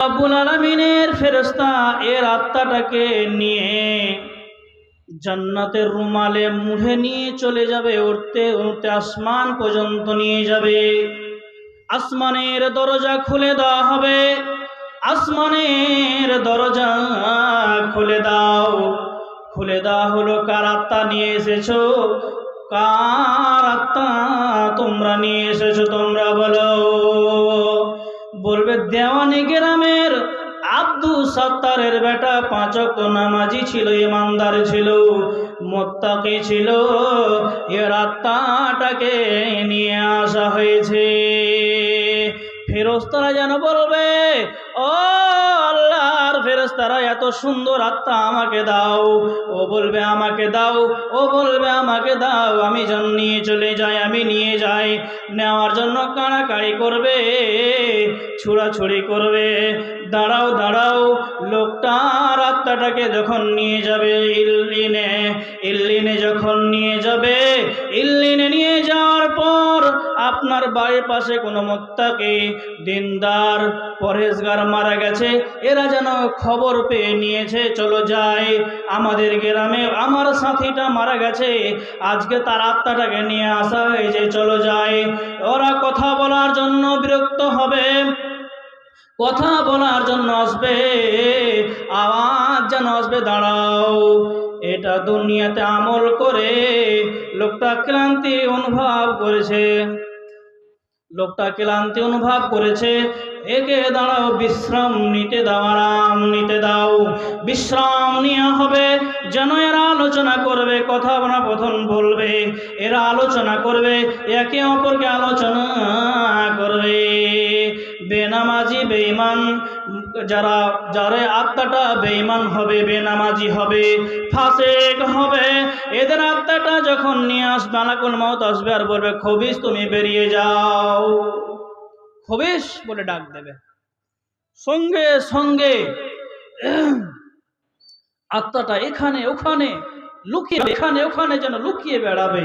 রব্বুল আলামিনের ফেরেশতা এর আত্মাটাকে নিয়ে জান্নাতের রুমালে মুড়ে নিয়ে চলে যাবে, উঠতে উঠতে আসমান পর্যন্ত নিয়ে যাবে। আসমানের দরজা খুলে দেওয়া হবে। আসমানের দরজা খুলে দাও। খুলে দেওয়া হলো, কার আত্মা নিয়ে এসেছো? কার আত্মা তোমরা নিয়ে এসেছো? তোমরা বলো। বলবে দেওয়ানি গ্রামের আব্দুল সত্তারের বেটা, 5 ওয়াক্ত নামাজি ছিল, ইমানদার ছিল, মুত্তাকি ছিল, এর আত্মাটাকে নিয়ে আসা হয়েছে। ফেরেশতারা যেন বলবে, ও আল্লাহর ফেরেশতারা, এত সুন্দর আত্মা আমাকে দাও। ও বলবে আমাকে দাও, ও বলবে আমাকে দাও, আমি যেন নিয়ে চলে যাই, আমি নিয়ে যাই। নেওয়ার জন্য কাড়াকাড়ি করবে, ছুড়াছুড়ি করবে। দাঁড়াও দাঁড়াও, লোকটার আত্মাটাকে যখন নিয়ে যাবে ইল্লিনে যখন নিয়ে যাবে, ইল্লিনে নিয়ে যাওয়ার পর আপনার বাড়ির পাশে কোনো মুত্তাকি দিনদার পরহেজগার মারা গেছে, এরা যেন খবর পেয়ে নিয়েছে, চলো যাই, আমাদের গ্রামে আমার সাথীটা মারা গেছে, আজকে তার আত্মাটাকে নিয়ে আসা হয়েছে, চলো যাই। ওরা কথা বলার জন্য বিরক্ত হবে, কথা বলার জন্য আসবে, আওয়াজ যেন আসবে, দাঁড়াও। এটা দুনিয়াতে আমল করে লোকটা ক্লান্তি অনুভব করেছে, লোকটা ক্লান্তি অনুভব করেছে, একে দাঁড়াও, বিশ্রাম নিতে দাও, আরাম নিতে দাও। বিশ্রাম নেওয়া হবে, যেন এরা আলোচনা করবে, কথা প্রথম বলবে, এরা আলোচনা করবে, একে অপরকে আলোচনা করবে। বেনামাজি বেঈমান যারা আত্মাটা বেঈমান হবে, বেনামাজি হবে, ফাসিক হবে, এদের আত্মাটা যখন নিয়ে আসবে, মালাকুল মউত আসবে আর বলবে, খবিস তুমি বেরিয়ে যাও, খবিস বলে ডাক দেবে। সঙ্গে সঙ্গে আত্মাটা এখানে ওখানে লুকিয়ে, এখানে ওখানে যেন লুকিয়ে বেড়াবে।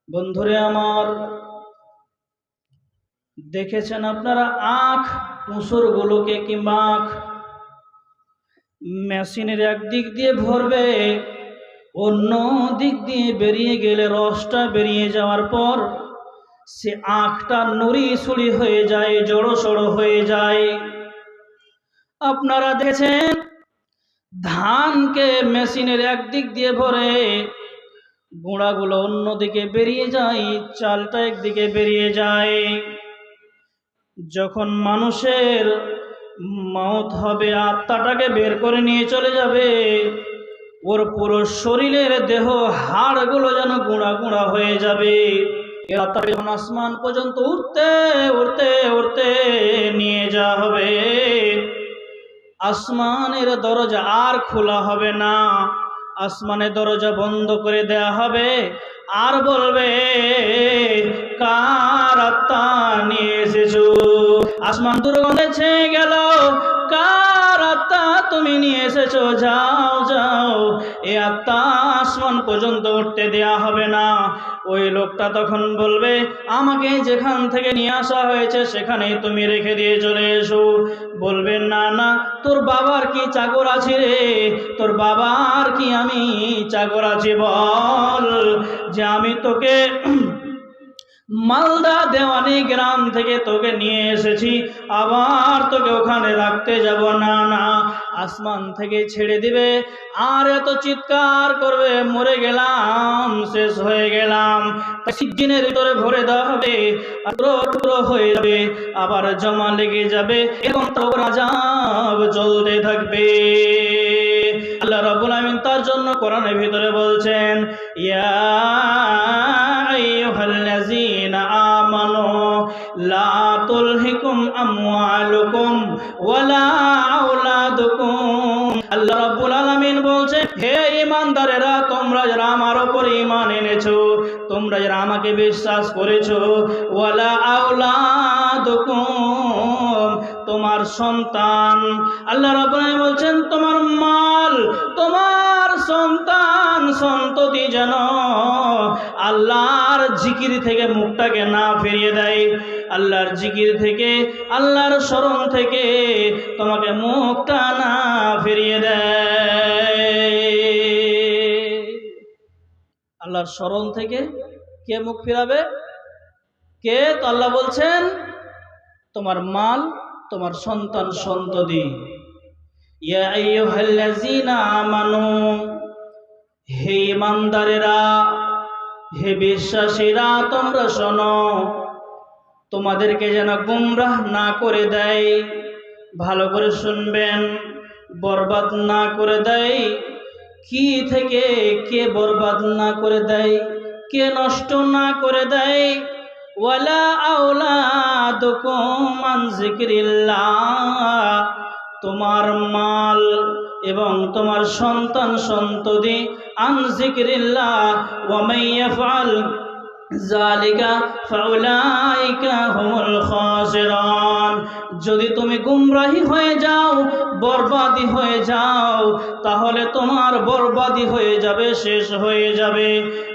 বন্ধুরে আমার, দেখেছেন আপনারা আখ মুসুরগুলোকে কিংবা আখ মেশিনের একদিক দিয়ে ভরবে, অন্য দিক দিয়ে বেরিয়ে গেলে রসটা বেরিয়ে যাওয়ার পর সে আখটা নুড়ি সুড়ি হয়ে যায়, জড়ো সড়ো হয়ে যায়। আপনারা দেখেছেন ধানকে মেশিনের একদিক দিয়ে ভরে গুঁড়াগুলো অন্যদিকে বেরিয়ে যায়, চালটা একদিকে বেরিয়ে যায়। যখন মানুষের মওত হবে, আত্মাটাকে বের করে নিয়ে চলে যাবে, ওর পুরো শরীরের দেহ হাড়গুলো যেন গুঁড়া গুঁড়া হয়ে যাবে। যখন আসমান পর্যন্ত উঠতে উঠতে উঠতে নিয়ে যাওয়া হবে, আসমানের দরজা আর খোলা হবে না, আসমানের দরজা বন্ধ করে দেয়া হবে, আর বলবে, কার আত্মা নিয়ে এসেছো? আসমান দুর্গন্ধে ছেয়ে গেল, কার আত্মা তুমি নিয়ে এসেছো? যাও যাও, এ আত্মা আসমান পর্যন্ত উঠতে দেয়া হবে না। ওই লোকটা তখন বলবে, আমাকে যেখান থেকে নিয়ে আসা হয়েছে সেখানেই তুমি রেখে দিয়ে চলে এসো। বলবে, না না, তোর বাবার কি চাকর আছে রে? তোর বাবার কি আমি চাকর আছি? বল যে আমি তোকে মালদা দেওয়ানি গ্রাম থেকে তোকে নিয়ে এসেছি, আবার তোকে ওখানে রাখতে যাব না। না, আসমান থেকে ছেড়ে দিবে, আর এত চিৎকার করবে, মরে গেলাম, শেষ হয়ে গেলাম। সিজ্জিনের ভিতরে ভরে দেওয়া হবে, টুকরো হয়ে যাবে, আবার জমা লেগে যাবে, এবং তোর আযাব চলতে থাকবে। আল্লাহ রাব্বুল আমিন তার জন্য কোরআনের ভিতরে বলছেন, ইয়া আইয়ুহাল্লাযীনা আমানু লা তুলহিকুম আমওয়ালুকুম ওয়ালা আওলাদুকুম। আল্লাহ রাব্বুল আলামিন বলছেন, হে ঈমানদারেরা, তোমরা যারা আমার উপর ঈমান এনেছো, তোমরা যারা আমাকে বিশ্বাস করেছো, ওয়ালা আওলাদুকুম, তোমার সন্তান। আল্লাহ রাব্বুল আলামিন বলছেন তোমার মাল, তোমার সন্তান সন্ততি যেন আল্লাহর জিকির থেকে মুখটাকে না ফিরিয়ে দেয়, আল্লাহর জিকির থেকে, আল্লাহর স্মরণ থেকে তোমাকে মুখটা না ফিরিয়ে দেয়। আল্লাহর স্মরণ থেকে কে মুখ ফিরাবে? কে? তো আল্লাহ বলছেন তোমার মাল, তোমার সন্তান সন্ততি। ইয়া আইয়ুহাল্লাযীনা আমানু, হে ঈমানদারেরা, হে বিশ্বাসীরা, তোমরা শোনো, তোমাদেরকে যেন গুমরাহ না করে দেয়, ভালো করে শুনবেন, বরবাদ না করে দেয়। কি থেকে? কে বরবাদ না করে দেয়, কে নষ্ট না করে দেয়? ওয়ালা আওলাদুকুম আন যিকরিল্লাহ, তোমার মাল এবং তোমার সন্তান সন্ততি আন যিকরিল্লাহ, ওয়া মান ইয়াফআল যালিকা ফাউলাইকা হুমুল খাসিরান। যদি তুমি গুমরাহি হয়ে যাও, বরবাদি হয়ে যাও, তাহলে তোমার বরবাদি হয়ে যাবে, শেষ হয়ে যাবে।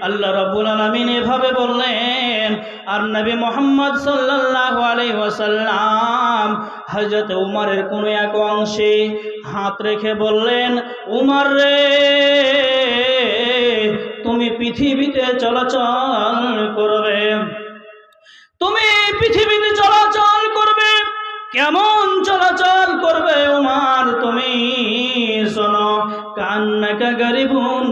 আল্লাহ রাব্বুল আলামিন এভাবে বললেন। আর নবী মুহাম্মদ সাল্লাল্লাহু আলাইহি ওয়াসাল্লাম হযরত উমরের কোন এক অংশে হাত রেখে বললেন, উমর রে, তুমি পৃথিবীতে চলাচল করবে, তুমি পৃথিবীতে চলাচল করবে। কেমন চলাচল করবে উমর? তুমি শোনো, কান্নাকা গরিবুন,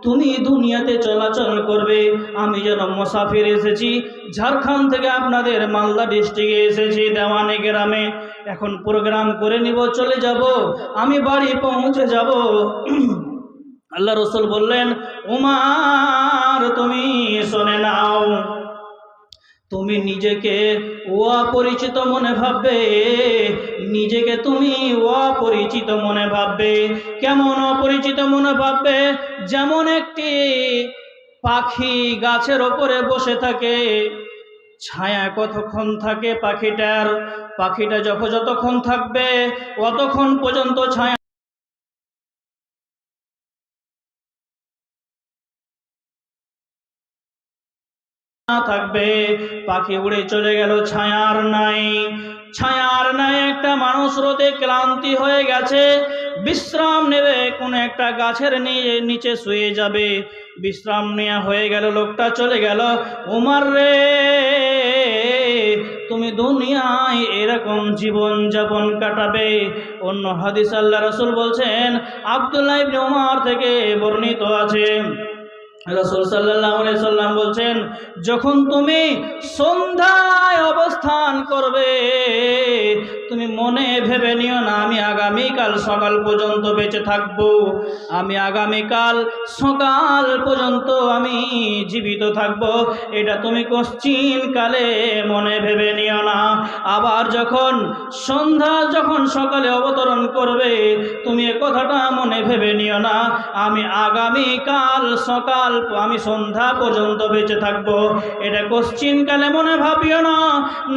তুমি দুনিয়াতে চলাচল করবে। আমি যেন মুসাফির এসেছি, ঝাড়খণ্ড থেকে আপনাদের মালদা ডিস্ট্রিক্টে এসেছি, দেওয়ানি গ্রামে। এখন প্রোগ্রাম করে নিব, চলে যাব, আমি বাড়ি পৌঁছে যাব। আল্লাহ রসুল বললেন, উমর তুমি শুনে নাও, তুমি নিজেকে অপরিচিত মনে ভাববে, নিজেকে তুমি অপরিচিত মনে ভাববে। কেমন অপরিচিত মনে ভাববে? যেমন একটি পাখি গাছের ওপরে বসে থাকে, ছায়া কতক্ষণ থাকে পাখিটার, পাখিটা যতক্ষণ থাকবে অতক্ষণ পর্যন্ত ছায়া থাকবে। পাখি উড়ে চলে গেল, ছায়ার নাই, ছায়ার নাই। একটা মানুষ রোদে ক্লান্তি হয়ে গেছে, বিশ্রাম নেবে, কোন একটা গাছের নিচে শুয়ে যাবে, বিশ্রাম নেওয়া হয়ে গেল, লোকটা চলে গেল। উমর রে, তুমি দুনিয়ায় এরকম জীবন যাপন কাটাবে। অন্য হাদিস আল্লাহ রাসূল বলছেন, আব্দুল্লাহ ইবনে উমর থেকে বর্ণিত আছে, রাসূল সাল্লাল্লাহু আলাইহি সাল্লাম বলছেন, যখন তুমি সন্ধ্যায় অবস্থান করবে, তুমি মনে ভেবে নিও না আমি আগামীকাল সকাল পর্যন্ত বেঁচে থাকব, আমি আগামীকাল সকাল পর্যন্ত আমি জীবিত থাকব, এটা তুমি কোশ্চিন কালে মনে ভেবে নিও না। আবার যখন সকালে অবতরণ করবে, তুমি এ কথাটা মনে ভেবে নিও না আমি আগামীকাল সকাল, আমি সন্ধ্যা পর্যন্ত বেঁচে থাকবো, এটা কোশ্চিন কালে মনে ভাবিও না।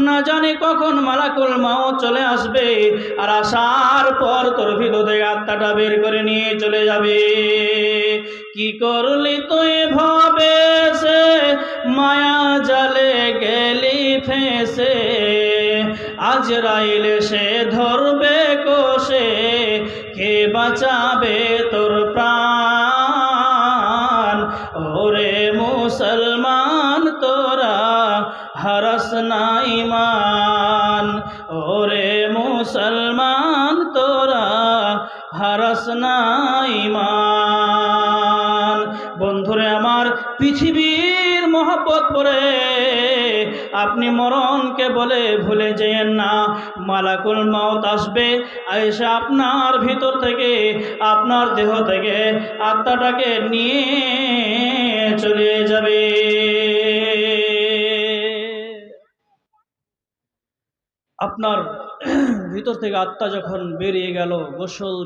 না জানি কখন মালাকুল মাউত চলে আসবে, আর আসার পর তোর ভিতর থেকে আত্মাটা বের করে নিয়ে চলে যাবে। কি করলি তুই ভাবে সে, মায়া জালে গেলি ফেসে, আজরাইল সে ধরবে কোষে, কে বাঁচাবে তোর প্রাণ? ওরে মুসলমান তোরা হারাস না ঈমান, ওরে মুসলমান তোরা হারাস না ঈমান। বন্ধুরে আমার, পৃথিবীর মহব্বত করে আপনি মরণকে বলে ভুলে যেয়েন না। মালাকুল মাউত আসবে, এসে আপনার ভিতর থেকে, আপনার দেহ থেকে আত্মাটাকে নিয়ে চলে যাবে। আপনার ভিতর থেকে আত্মা যখন বেরিয়ে গেল, গোসল